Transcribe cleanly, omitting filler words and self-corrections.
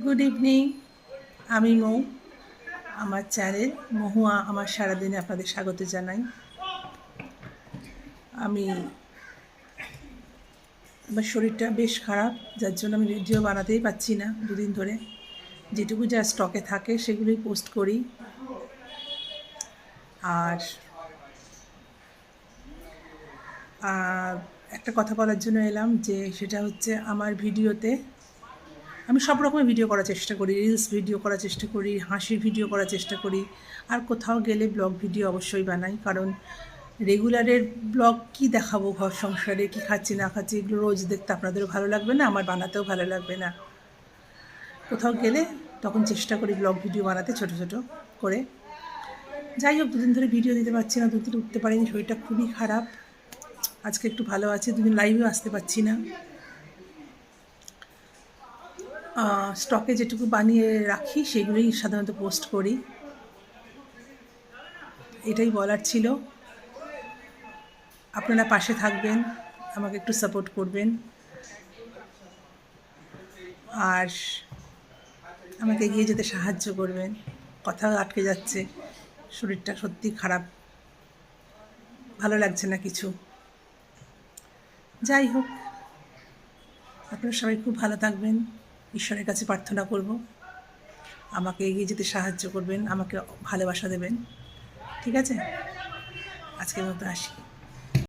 Good evening. আমি মৌ। আমার channel মহুয়া আমার সারাদিনে আপনাদের স্বাগত জানাই। আমার শরীরটা বেশ খারাপ, যার জন্য আমি ভিডিও বানাতেই পারছি না দুদিন ধরে। যেটুকু যা স্টকে থাকে সেগুলোই পোস্ট করি। আর একটা কথা বলার জন্য এলাম, যে সেটা হচ্ছে আমার ভিডিওতে আমি সব রকমের ভিডিও করার চেষ্টা করি। রিলস ভিডিও করার চেষ্টা করি, হাসির ভিডিও করার চেষ্টা করি, আর কোথাও গেলে ব্লগ ভিডিও অবশ্যই বানাই। কারণ রেগুলারের ব্লগ কি দেখাবো, ঘর সংসারে কী খাচ্ছি না খাচ্ছি এগুলো রোজ দেখতে আপনাদেরও ভালো লাগবে না, আমার বানাতেও ভালো লাগবে না। কোথাও গেলে তখন চেষ্টা করি ব্লগ ভিডিও বানাতে ছোটো ছোটো করে। যাই হোক, দুদিন ধরে ভিডিও দিতে পারছি না, দুদিন উঠতে পারিনি, শরীরটা খুবই খারাপ। আজকে একটু ভালো আছে, দুদিন লাইভেও আসতে পারছি না। স্টকে যেটুকু বানিয়ে রাখি সেগুলোই সাধারণত পোস্ট করি। এটাই বলার ছিল। আপনারা পাশে থাকবেন, আমাকে একটু সাপোর্ট করবেন, আর আমাকে এগিয়ে যেতে সাহায্য করবেন। কথা আটকে যাচ্ছে, শরীরটা সত্যি খারাপ, ভালো লাগছে না কিছু। যাই হোক, আপনারা সবাই খুব ভালো থাকবেন, ঈশ্বরের কাছে প্রার্থনা করব আমাকে এগিয়ে যেতে সাহায্য করবেন, আমাকে ভালোবাসা দেবেন। ঠিক আছে, আজকের মতো আসি।